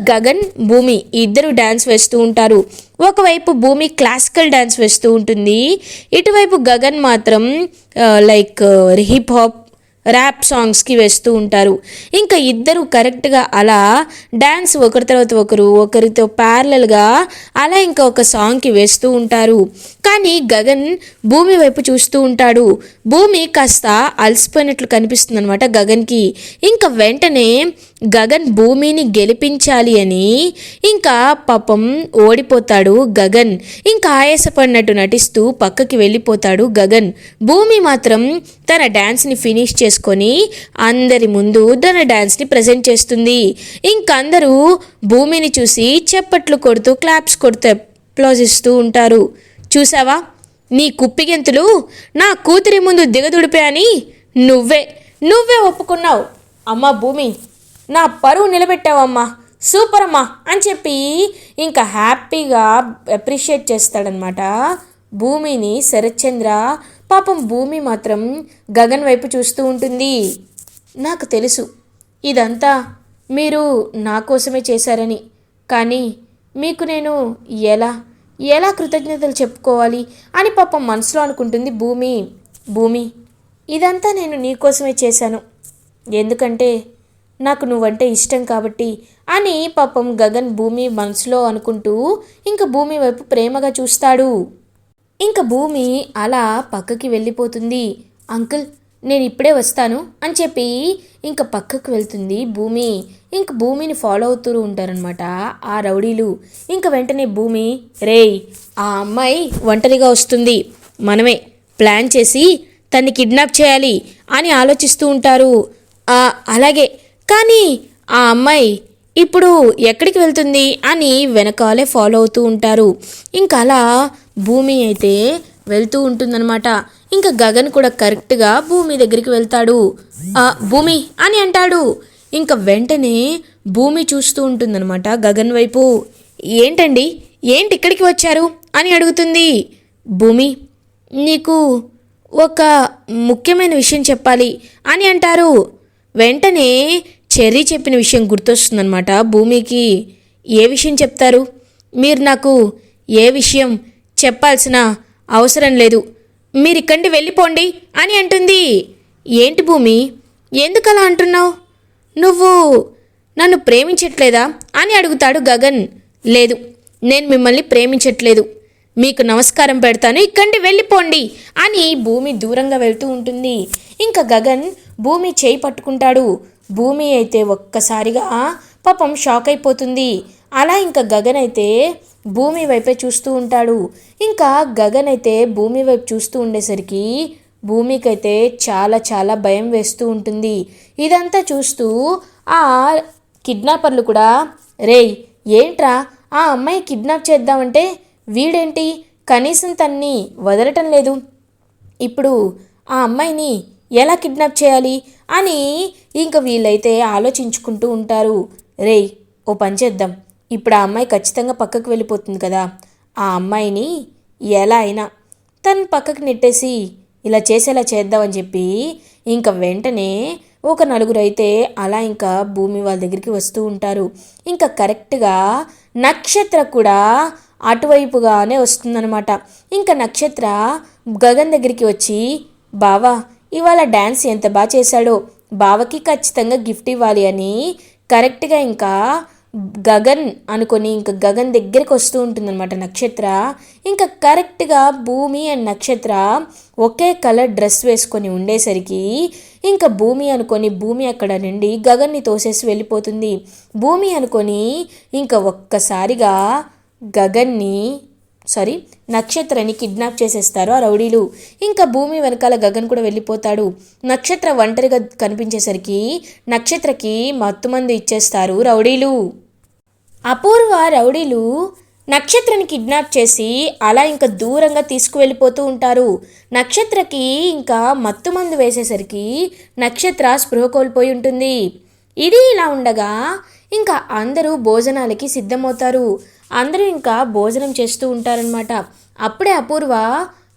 గగన్ భూమి ఇద్దరు డ్యాన్స్ వేస్తూ ఉంటారు. ఒకవైపు భూమి క్లాసికల్ డ్యాన్స్ వేస్తూ ఉంటుంది, ఇటువైపు గగన్ మాత్రం లైక్ హిప్ హాప్ ర్యాప్ సాంగ్స్కి వేస్తూ ఉంటారు. ఇంకా ఇద్దరు కరెక్ట్గా అలా డ్యాన్స్ ఒకరి తర్వాత ఒకరితో ప్యారలల్గా అలా ఇంకా ఒక సాంగ్కి వేస్తూ ఉంటారు. కానీ గగన్ భూమి వైపు చూస్తూ ఉంటాడు. భూమి కాస్త అలసిపోయినట్లు కనిపిస్తుంది అనమాట గగన్కి. ఇంకా వెంటనే గగన్ భూమిని గెలిపించాలి అని ఇంకా పాపం ఓడిపోతాడు గగన్. ఇంకా ఆయాసపడినట్టు నటిస్తూ పక్కకి వెళ్ళిపోతాడు గగన్. భూమి మాత్రం తన డ్యాన్స్ని ఫినిష్ చేసుకొని అందరి ముందు తన డ్యాన్స్ని ప్రజెంట్ చేస్తుంది. ఇంకందరూ భూమిని చూసి చప్పట్లు కొడుతూ క్లాప్స్ కొడుతూ అప్లాజ్ ఇస్తూ ఉంటారు. చూసావా, నీ కుప్పిగెంతులు నా కూతురి ముందు దిగదుడిపాయని నువ్వే ఒప్పుకున్నావు. అమ్మా భూమి, నా పరువు నిలబెట్టావమ్మా, సూపర్ అమ్మా అని చెప్పి ఇంకా హ్యాపీగా అప్రిషియేట్ చేస్తాడనమాట భూమిని శరత్చంద్ర. పాపం భూమి మాత్రం గగన్ వైపు చూస్తూ ఉంటుంది. నాకు తెలుసు ఇదంతా మీరు నా కోసమే చేశారని, కానీ మీకు నేను ఎలా కృతజ్ఞతలు చెప్పుకోవాలి అని పాపం మనసులో అనుకుంటుంది భూమి ఇదంతా నేను నీకోసమే చేశాను, ఎందుకంటే నాకు నువ్వంటే ఇష్టం కాబట్టి అని పాపం గగన్ భూమి మనసులో అనుకుంటూ ఇంకా భూమి వైపు ప్రేమగా చూస్తాడు. ఇంకా భూమి అలా పక్కకి వెళ్ళిపోతుంది. అంకుల్ నేను ఇప్పుడే వస్తాను అని చెప్పి ఇంకా పక్కకు వెళ్తుంది భూమి. ఇంక భూమిని ఫాలో అవుతూ ఉంటారనమాట ఆ రౌడీలు. ఇంకా వెంటనే భూమి, రేయ్ ఆ అమ్మాయి ఒంటరిగా వస్తుంది, మనమే ప్లాన్ చేసి తన్ని కిడ్నాప్ చేయాలి అని ఆలోచిస్తూ ఉంటారు. అలాగే, కానీ ఆ అమ్మాయి ఇప్పుడు ఎక్కడికి వెళ్తుంది అని వెనకాలే ఫాలో అవుతూ ఉంటారు. ఇంకా అలా భూమి అయితే వెళ్తూ ఉంటుందన్నమాట. ఇంకా గగన్ కూడా కరెక్ట్గా భూమి దగ్గరికి వెళ్తాడు. భూమి అని అంటాడు. ఇంకా వెంటనే భూమి చూస్తూ ఉంటుందన్నమాట గగన్ వైపు. ఏంటి ఇక్కడికి వచ్చారు అని అడుగుతుంది. భూమి, నీకు ఒక ముఖ్యమైన విషయం చెప్పాలి అని అంటారు. వెంటనే చెర్రీ చెప్పిన విషయం గుర్తొస్తుందన్నమాట భూమికి. ఏ విషయం చెప్తారు? మీరు నాకు ఏ విషయం చెప్పాల్సిన అవసరం లేదు, మీరు ఇక్కడి వెళ్ళిపోండి అని అంటుంది. ఏంటి భూమి, ఎందుకు అలా అంటున్నావు? నువ్వు నన్ను ప్రేమించట్లేదా అని అడుగుతాడు గగన్. లేదు, నేను మిమ్మల్ని ప్రేమించట్లేదు, మీకు నమస్కారం పెడతాను, ఇక్కడి వెళ్ళిపోండి అని భూమి దూరంగా వెళ్తూ ఉంటుంది. ఇంకా గగన్ భూమి చేయి పట్టుకుంటాడు. భూమి అయితే ఒక్కసారిగా పాపం షాక్ అయిపోతుంది. అలా ఇంకా గగన్ అయితే భూమి వైపే చూస్తూ ఉంటాడు. ఇంకా గగన్ అయితే భూమి వైపు చూస్తూ ఉండేసరికి భూమికైతే చాలా చాలా భయం వేస్తూ ఉంటుంది. ఇదంతా చూస్తూ ఆ కిడ్నాపర్లు కూడా, రేయ్ ఏంట్రా ఆ అమ్మాయి కిడ్నాప్ చేద్దామంటే వీడేంటి కనీసం తన్ని వదలటం లేదు, ఇప్పుడు ఆ అమ్మాయిని ఎలా కిడ్నాప్ చేయాలి అని ఇంకా వీళ్ళైతే ఆలోచించుకుంటూ ఉంటారు. రేయ్ ఓ పని చేద్దాం, ఇప్పుడు ఆ అమ్మాయి ఖచ్చితంగా పక్కకు వెళ్ళిపోతుంది కదా, ఆ అమ్మాయిని ఎలా అయినా తను పక్కకు నెట్టేసి ఇలా చేసేలా చేద్దామని చెప్పి ఇంకా వెంటనే ఒక నలుగురు అయితే అలా ఇంకా భూమి వాళ్ళ దగ్గరికి వస్తూ ఉంటారు. ఇంకా కరెక్ట్గా నక్షత్ర కూడా అటువైపుగానే వస్తుందన్నమాట. ఇంకా నక్షత్ర గగన్ దగ్గరికి వచ్చి, బావా ఇవాళ డ్యాన్స్ ఎంత బాగా చేశాడో, బావకి ఖచ్చితంగా గిఫ్ట్ ఇవ్వాలి అని కరెక్ట్గా ఇంకా గగన్ అనుకొని ఇంకా గగన్ దగ్గరికి వస్తూ ఉంటుందన్నమాట నక్షత్ర. ఇంకా కరెక్ట్గా భూమి అండ్ నక్షత్ర ఒకే కలర్ డ్రెస్ వేసుకొని ఉండేసరికి ఇంకా భూమి అనుకొని భూమి అక్కడ నుండి గగన్ని తోసేసి వెళ్ళిపోతుంది. భూమి అనుకొని ఇంకా ఒక్కసారిగా నక్షత్రని కిడ్నాప్ చేసేస్తారు ఆ రౌడీలు. ఇంకా భూమి వెనకాల గగన్ కూడా వెళ్ళిపోతాడు. నక్షత్ర ఒంటరిగా కనిపించేసరికి నక్షత్రకి మత్తుమందు ఇచ్చేస్తారు రౌడీలు. అపూర్వ రౌడీలు నక్షత్రని కిడ్నాప్ చేసి అలా ఇంకా దూరంగా తీసుకువెళ్ళిపోతూ ఉంటారు. నక్షత్రకి ఇంకా మత్తుమందు వేసేసరికి నక్షత్ర స్పృహ కోల్పోయి ఉంటుంది. ఇది ఇలా ఉండగా ఇంకా అందరూ భోజనాలకి సిద్ధమవుతారు. అందరూ ఇంకా భోజనం చేస్తూ ఉంటారనమాట. అప్పుడే అపూర్వ,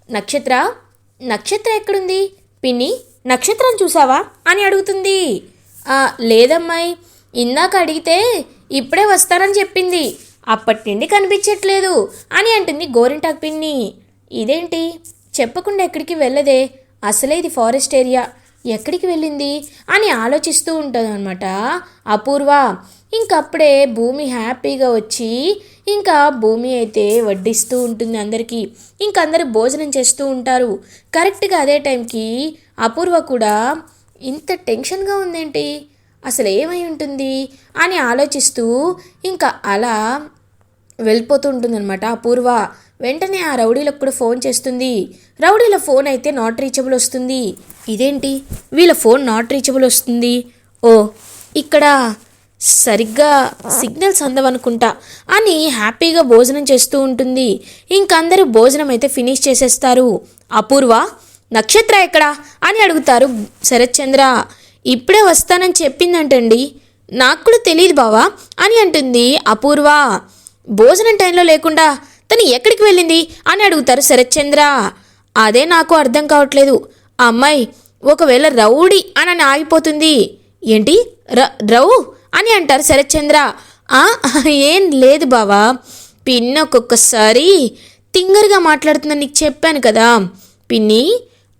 నక్షత్ర ఎక్కడుంది పిన్ని, నక్షత్రం చూసావా అని అడుగుతుంది. లేదమ్మాయి, ఇందాక అడిగితే ఇప్పుడే వస్తానని చెప్పింది, అప్పటి నుండి కనిపించట్లేదు అని అంటుంది గోరింటాకు పిన్ని. ఇదేంటి చెప్పకుండా ఎక్కడికి వెళ్ళదే, అసలే ఇది ఫారెస్ట్ ఏరియా, ఎక్కడికి వెళ్ళింది అని ఆలోచిస్తూ ఉంటుంది అనమాట అపూర్వ. ఇంకప్పుడే భూమి హ్యాపీగా వచ్చి ఇంకా భూమి అయితే వడ్డిస్తూ ఉంటుంది అందరికీ. ఇంకందరూ భోజనం చేస్తూ ఉంటారు. కరెక్ట్గా అదే టైంకి అపూర్వ కూడా ఇంత టెన్షన్గా ఉందేంటి, అసలు ఏమై ఉంటుంది అని ఆలోచిస్తూ ఇంకా అలా వెళ్ళిపోతూ ఉంటుందన్నమాట అపూర్వ. వెంటనే ఆ రౌడీలకు కూడా ఫోన్ చేస్తుంది. రౌడీల ఫోన్ అయితే నాట్ రీచబుల్ వస్తుంది. ఇదేంటి వీళ్ళ ఫోన్ నాట్ రీచబుల్ వస్తుంది, ఓ ఇక్కడ సరిగ్గా సిగ్నల్స్ అందవనుకుంటా అని హ్యాపీగా భోజనం చేస్తూ ఉంటుంది. ఇంకందరూ భోజనం అయితే ఫినిష్ చేసేస్తారు. అపూర్వ, నక్షత్ర ఎక్కడా అని అడుగుతారు శరత్చంద్ర. ఇప్పుడే వస్తానని చెప్పిందంటండి, నాకు కూడా తెలియదు బావా అని అంటుంది అపూర్వ. భోజనం టైంలో లేకుండా తను ఎక్కడికి వెళ్ళింది అని అడుగుతారు శరత్చంద్ర. అదే నాకు అర్థం కావట్లేదు, ఆ అమ్మాయి ఒకవేళ రౌడీ అని ఆగిపోతుంది. ఏంటి రౌ అని అంటారు శరత్చంద్ర. ఏం లేదు బావా, పిన్ని ఒక్కొక్కసారి తింగరగా మాట్లాడుతుందని నీకు చెప్పాను కదా పిన్ని,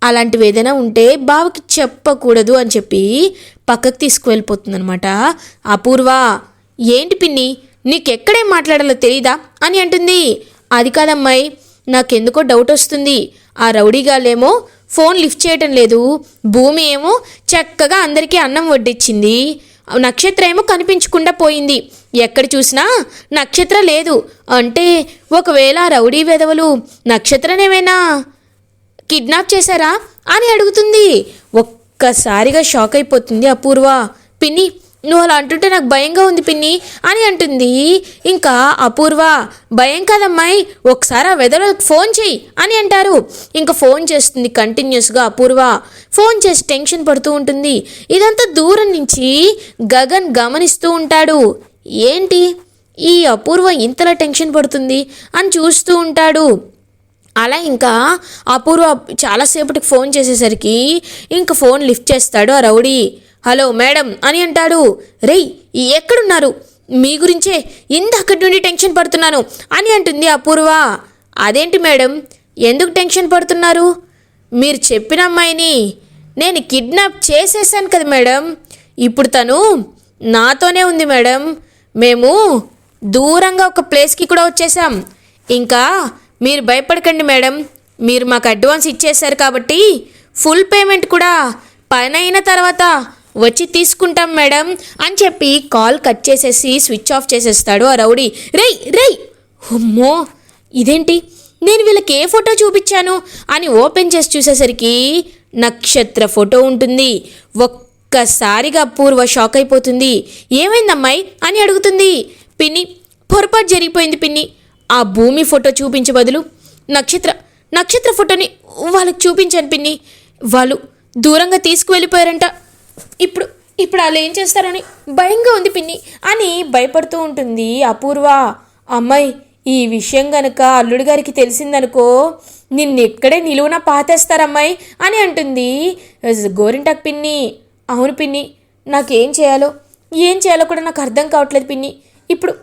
అలాంటివి ఏదైనా ఉంటే బావకి చెప్పకూడదు అని చెప్పి పక్కకు తీసుకువెళ్ళిపోతుందనమాట అపూర్వ. ఏంటి పిన్ని నీకెక్కడేం మాట్లాడాలో తెలీదా అని అంటుంది. అది కాదమ్మాయి, నాకెందుకో డౌట్ వస్తుంది, ఆ రౌడీగాళ్ళేమో ఫోన్ లిఫ్ట్ చేయటం లేదు, భూమి ఏమో చక్కగా అందరికీ అన్నం వడ్డించింది, నక్షత్ర ఏమో కనిపించకుండా పోయింది, ఎక్కడ చూసినా నక్షత్ర లేదు. అంటే ఒకవేళ రౌడీ వెధవలు నక్షత్రనేమైనా కిడ్నాప్ చేశారా అని అడుగుతుంది. ఒక్కసారిగా షాక్ అయిపోతుంది అపూర్వ. పిన్ని నువ్వు అలా అంటుంటే నాకు భయంగా ఉంది పిన్ని అని అంటుంది. ఇంకా అపూర్వ, భయం కాదమ్మాయి, ఒకసారి ఆ వెధవలకు ఫోన్ చెయ్యి అని అంటారు. ఇంకా ఫోన్ చేస్తుంది కంటిన్యూస్గా అపూర్వ. ఫోన్ చేసి టెన్షన్ పడుతూ ఉంటుంది. ఇదంతా దూరం నుంచి గగన్ గమనిస్తూ ఉంటాడు. ఏంటి ఈ అపూర్వ ఇంతలా టెన్షన్ పడుతుంది అని చూస్తూ ఉంటాడు. అలా ఇంకా అపూర్వ చాలాసేపటికి ఫోన్ చేసేసరికి ఇంకా ఫోన్ లిఫ్ట్ చేస్తాడు ఆ రౌడీ. హలో మేడం అని అంటాడు. రేయ్ ఎక్కడున్నారు, మీ గురించే ఇందక్కడి నుండి టెన్షన్ పడుతున్నాను అని అంటుంది అపూర్వ. అదేంటి మేడం ఎందుకు టెన్షన్ పడుతున్నారు, మీరు చెప్పిన అమ్మాయిని నేను కిడ్నాప్ చేసేసాను కదా మేడం, ఇప్పుడు తను నాతోనే ఉంది మేడం, మేము దూరంగా ఒక ప్లేస్కి కూడా వచ్చేసాం, ఇంకా మీరు భయపడకండి మేడం, మీరు మాకు అడ్వాన్స్ ఇచ్చేశారు కాబట్టి ఫుల్ పేమెంట్ కూడా పని అయిన తర్వాత వచ్చి తీసుకుంటాం మేడం అని చెప్పి కాల్ కట్ చేసేసి స్విచ్ ఆఫ్ చేసేస్తాడు ఆ రౌడీ. రేయ్ రేయ్ అమ్మో ఇదేంటి, నేను వీళ్ళకి ఏ ఫోటో చూపించాను అని ఓపెన్ చేసి చూసేసరికి నక్షత్ర ఫోటో ఉంటుంది. ఒక్కసారిగా అపూర్వ షాక్ అయిపోతుంది. ఏమైందమ్మాయి అని అడుగుతుంది. పిన్ని పొరపాటు జరిగిపోయింది పిన్ని, ఆ భూమి ఫోటో చూపించే బదులు నక్షత్ర ఫోటోని వాళ్ళకి చూపించాను పిన్ని, వాళ్ళు దూరంగా తీసుకువెళ్ళిపోయారంట, ఇప్పుడు వాళ్ళు ఏం చేస్తారని భయంగా ఉంది పిన్ని అని భయపడుతూ ఉంటుంది అపూర్వ. అమ్మాయి ఈ విషయం గనక అల్లుడి గారికి తెలిసిందనుకో నిన్నెక్కడే నిలువున పాతేస్తారమ్మాయి అని అంటుంది గోరింటాకు పిన్ని. అవును పిన్ని, నాకేం చేయాలో కూడా నాకు అర్థం కావట్లేదు పిన్ని, ఇప్పుడు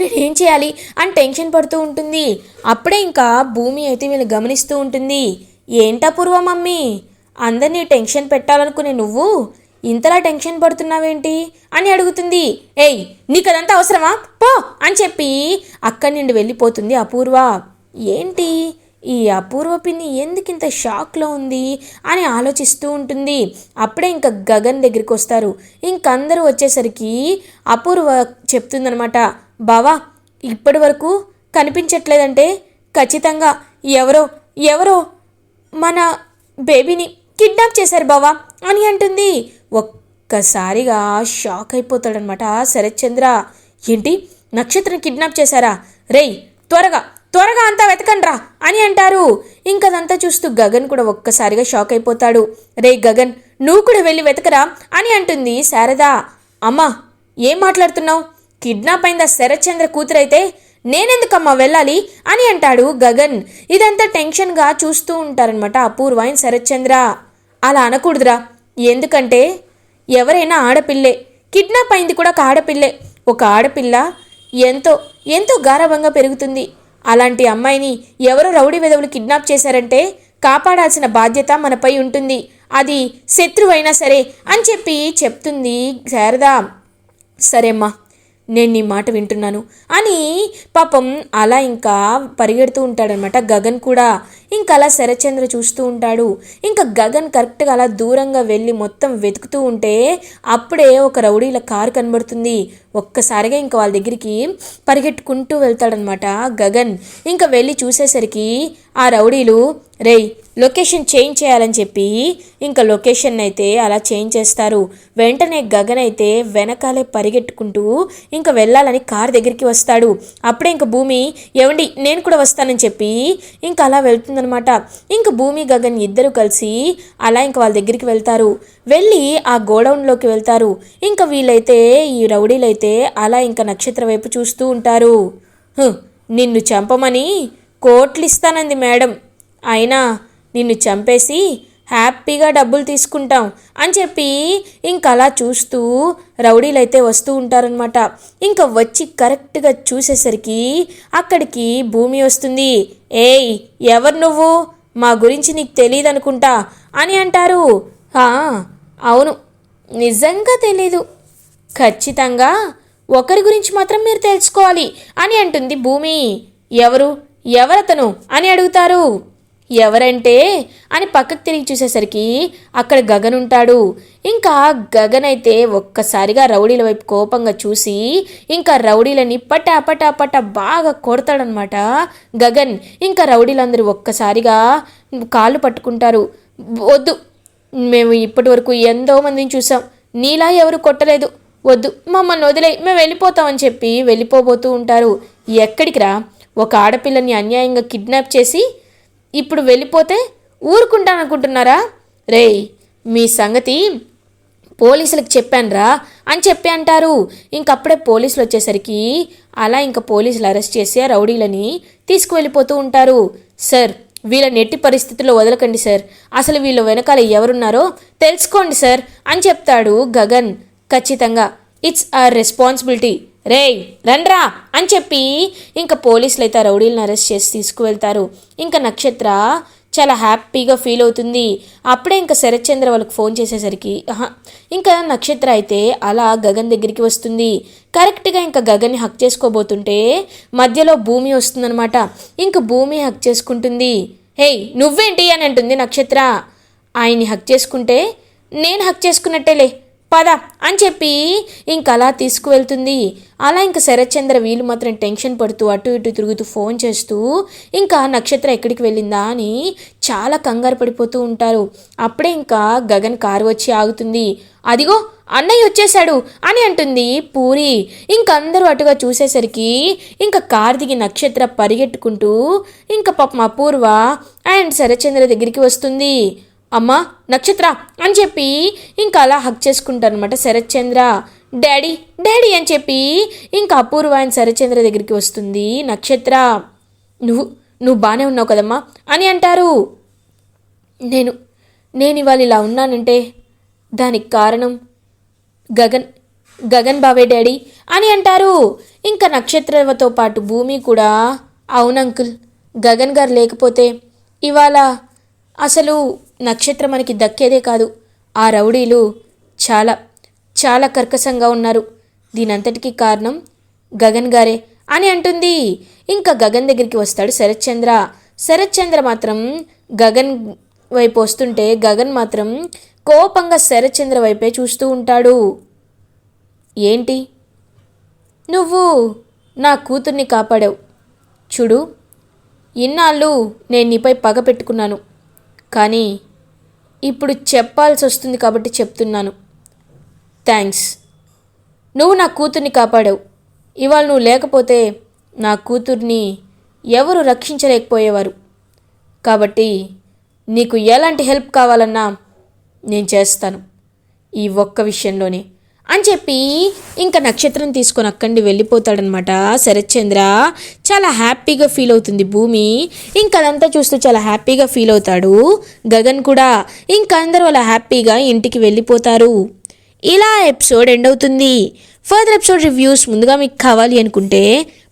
నేనేం చేయాలి అని టెన్షన్ పడుతూ ఉంటుంది. అప్పుడే ఇంకా భూమి అయితే వీళ్ళు గమనిస్తూ ఉంటుంది. ఏంటా పూర్వ మమ్మీ, అందరినీ టెన్షన్ పెట్టాలనుకునే నువ్వు ఇంతలా టెన్షన్ పడుతున్నావేంటి అని అడుగుతుంది. ఏయ్ నీకు అదంతా అవసరమా పో అని చెప్పి అక్కడి నుండి వెళ్ళిపోతుంది అపూర్వ. ఏంటి ఈ అపూర్వ పిన్ని ఎందుకింత షాక్లో ఉంది అని ఆలోచిస్తూ ఉంటుంది. అప్పుడే ఇంకా గగన్ దగ్గరికి వస్తారు. ఇంకందరూ వచ్చేసరికి అపూర్వ చెప్తుందనమాట, బావా ఇప్పటి వరకు కనిపించట్లేదంటే ఖచ్చితంగా ఎవరో మన బేబీని కిడ్నాప్ చేశారు బావా అని అంటుంది. ఒక్కసారిగా షాక్ అయిపోతాడనమాట శరత్చంద్ర. ఏంటి నక్షత్రం కిడ్నాప్ చేశారా, రేయ్ త్వరగా అంతా వెతకండ్రా అని అంటారు. ఇంకదంతా చూస్తూ గగన్ కూడా ఒక్కసారిగా షాక్ అయిపోతాడు. రే గగన్ నువ్వు కూడా వెళ్ళి వెతకరా అని అంటుంది శారద. అమ్మా ఏం మాట్లాడుతున్నావు, కిడ్నాప్ అయిందా శరత్చంద్ర కూతురైతే నేనెందుకమ్మా వెళ్ళాలి అని అంటాడు గగన్. ఇదంతా టెన్షన్గా చూస్తూ ఉంటారనమాట అపూర్వ అండ్ శరత్చంద్ర. అలా అనకూడదురా, ఎందుకంటే ఎవరైనా ఆడపిల్లే, కిడ్నాప్ అయింది కూడా ఒక ఆడపిల్లే, ఒక ఆడపిల్ల ఎంతో ఎంతో గారాబంగా పెరుగుతుంది. అలాంటి అమ్మాయిని ఎవరో రౌడీ వెధవులు కిడ్నాప్ చేశారంటే కాపాడాల్సిన బాధ్యత మనపై ఉంటుంది, అది శత్రువైనా సరే అని చెప్పి చెప్తుంది శారద. సరేమ్మా, నేను నీ మాట వింటున్నాను అని పాపం అలా ఇంకా పరిగెడుతూ ఉంటాడనమాట గగన్ కూడా. ఇంకా అలా శరత్చంద్ర చూస్తూ ఉంటాడు. ఇంకా గగన్ కరెక్ట్గా అలా దూరంగా వెళ్ళి మొత్తం వెతుకుతూ ఉంటే అప్పుడే ఒక రౌడీల కారు కనబడుతుంది. ఒక్కసారిగా ఇంకా వాళ్ళ దగ్గరికి పరిగెట్టుకుంటూ వెళ్తాడనమాట గగన్. ఇంకా వెళ్ళి చూసేసరికి ఆ రౌడీలు రేయ్ లొకేషన్ చేంజ్ చేయాలని చెప్పి ఇంకా లొకేషన్ అయితే అలా చేంజ్ చేస్తారు. వెంటనే గగన్ అయితే వెనకాలే పరిగెట్టుకుంటూ ఇంకా వెళ్ళాలని కార్ దగ్గరికి వస్తాడు. అప్పుడే ఇంకా భూమి ఏవండి నేను కూడా వస్తానని చెప్పి ఇంకా అలా వెళ్తుందనమాట. ఇంకా భూమి గగన్ ఇద్దరు కలిసి అలా ఇంకా వాళ్ళ దగ్గరికి వెళ్తారు. వెళ్ళి ఆ గోడౌన్లోకి వెళ్తారు. ఇంకా వీళ్ళైతే ఈ రౌడీలైతే అలా ఇంకా నక్షత్ర వైపు చూస్తూ ఉంటారు. నిన్ను చంపమని కోట్లు ఇస్తానంది మేడం, అయినా నిన్ను చంపేసి హ్యాపీగా డబ్బులు తీసుకుంటాం అని చెప్పి ఇంకా అలా చూస్తూ రౌడీలైతే వస్తూ ఉంటారనమాట. ఇంకా వచ్చి కరెక్ట్గా చూసేసరికి అక్కడికి భూమి వస్తుంది. ఏయ్ ఎవరు నువ్వు, మా గురించి నీకు తెలియదు అనుకుంటా అని అంటారు. అవును, నిజంగా తెలీదు, ఖచ్చితంగా ఒకరి గురించి మాత్రం మీరు తెలుసుకోవాలి అని అంటుంది భూమి. ఎవరతను అని అడుగుతారు. ఎవరంటే అని పక్కకు తిరిగి చూసేసరికి అక్కడ గగన్ ఉంటాడు. ఇంకా గగన్ అయితే ఒక్కసారిగా రౌడీల వైపు కోపంగా చూసి ఇంకా రౌడీలని పట బాగా కొడతాడనమాట గగన్. ఇంకా రౌడీలందరూ ఒక్కసారిగా కాళ్ళు పట్టుకుంటారు. వద్దు, మేము ఇప్పటి వరకు ఎంతో మందిని చూసాం, నీలా ఎవరు కొట్టలేదు, వద్దు మమ్మల్ని వదిలే, మేము వెళ్ళిపోతామని చెప్పి వెళ్ళిపోబోతూ ఉంటారు. ఎక్కడికి రా, ఒక ఆడపిల్లని అన్యాయంగా కిడ్నాప్ చేసి ఇప్పుడు వెళ్ళిపోతే ఊరుకుంటాననుకుంటున్నారా? రేయ్ మీ సంగతి పోలీసులకు చెప్పానురా అని చెప్పి అంటారు. ఇంకప్పుడే పోలీసులు వచ్చేసరికి అలా ఇంకా పోలీసులు అరెస్ట్ చేసి ఆ రౌడీలని తీసుకువెళ్ళిపోతూ ఉంటారు. సార్ వీళ్ళని ఎట్టి పరిస్థితుల్లో వదలకండి సార్, అసలు వీళ్ళ వెనకాల ఎవరున్నారో తెలుసుకోండి సార్ అని చెప్తాడు గగన్. ఖచ్చితంగా ఇట్స్ అవర్ రెస్పాన్సిబిలిటీ, రేయ్ రండ్రా అని చెప్పి ఇంకా పోలీసులు అయితే ఆ రౌడీలను అరెస్ట్ చేసి తీసుకువెళ్తారు. ఇంకా నక్షత్ర చాలా హ్యాపీగా ఫీల్ అవుతుంది. అప్పుడే ఇంకా శరత్చంద్ర వాళ్ళకి ఫోన్ చేసేసరికి ఇంకా నక్షత్ర అయితే అలా గగన్ దగ్గరికి వస్తుంది. కరెక్ట్గా ఇంకా గగన్ని హక్ చేసుకోబోతుంటే మధ్యలో భూమి వస్తుందనమాట. ఇంకా భూమి హక్ చేసుకుంటుంది. హేయ్ నువ్వేంటి అని అంటుంది నక్షత్ర. ఆయన్ని హక్ చేసుకుంటే నేను హక్ చేసుకున్నట్టేలే, పద అని చెప్పి ఇంక అలా తీసుకువెళ్తుంది. అలా ఇంకా శరత్చంద్ర వీళ్ళు మాత్రం టెన్షన్ పడుతూ అటు ఇటు తిరుగుతూ ఫోన్ చేస్తూ ఇంకా నక్షత్ర ఎక్కడికి వెళ్ళిందా అని చాలా కంగారు పడిపోతూ ఉంటారు. అప్పుడే ఇంకా గగన్ కారు వచ్చి ఆగుతుంది. అదిగో అన్నయ్య వచ్చేసాడు అని అంటుంది పూరి. ఇంకందరూ అటుగా చూసేసరికి ఇంకా కారు దిగి నక్షత్ర పరిగెట్టుకుంటూ ఇంకా పాపం అపూర్వ అండ్ శరత్చంద్ర దగ్గరికి వస్తుంది. అమ్మా నక్షత్ర అని చెప్పి ఇంకా అలా హక్ చేసుకుంటారనమాట శరత్చంద్ర. డాడీ డాడీ అని చెప్పి ఇంకా అపూర్వ అండ్ శరత్చంద్ర దగ్గరికి వస్తుంది నక్షత్ర. నువ్వు బాగానే ఉన్నావు కదమ్మా అని అంటారు. నేను ఇవాళ ఇలా ఉన్నానంటే దానికి కారణం గగన్ బాబే డాడీ అని అంటారు. ఇంకా నక్షత్రతో పాటు భూమి కూడా అవును అంకుల్, గగన్ గారు లేకపోతే ఇవాళ అసలు నక్షత్రం మనకి దక్కేదే కాదు, ఆ రౌడీలు చాలా చాలా కర్కశంగా ఉన్నారు, దీనంతటికీ కారణం గగన్ గారే అని అంటుంది. ఇంకా గగన్ దగ్గరికి వస్తాడు శరత్చంద్ర మాత్రం గగన్ వైపు వస్తుంటే గగన్ మాత్రం కోపంగా శరత్చంద్ర వైపే చూస్తూ ఉంటాడు. ఏంటి, నువ్వు నా కూతుర్ని కాపాడావు చూడు, ఇన్నాళ్ళు నేను నీపై పగ పెట్టుకున్నాను, కానీ ఇప్పుడు చెప్పాల్సి వస్తుంది కాబట్టి చెప్తున్నాను. థ్యాంక్స్, నువ్వు నా కూతుర్ని కాపాడావు. ఇవాళ నువ్వు లేకపోతే నా కూతుర్ని ఎవరు రక్షించలేకపోయేవారు. కాబట్టి నీకు ఎలాంటి హెల్ప్ కావాలన్నా నేను చేస్తాను, ఈ ఒక్క విషయంలోనే అని చెప్పి ఇంకా నక్షత్రం తీసుకొని అక్కడి వెళ్ళిపోతాడనమాట శరత్చంద్ర. చాలా హ్యాపీగా ఫీల్ అవుతుంది భూమి. ఇంకా అదంతా చూస్తూ చాలా హ్యాపీగా ఫీల్ అవుతాడు గగన్ కూడా. ఇంకా అందరూ అలా హ్యాపీగా ఇంటికి వెళ్ళిపోతారు. ఇలా ఎపిసోడ్ ఎండ్ అవుతుంది. ఫర్దర్ ఎపిసోడ్ రివ్యూస్ ముందుగా మీకు కావాలి అనుకుంటే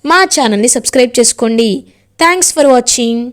మా ఛానల్ని సబ్స్క్రైబ్ చేసుకోండి. Thanks for watching.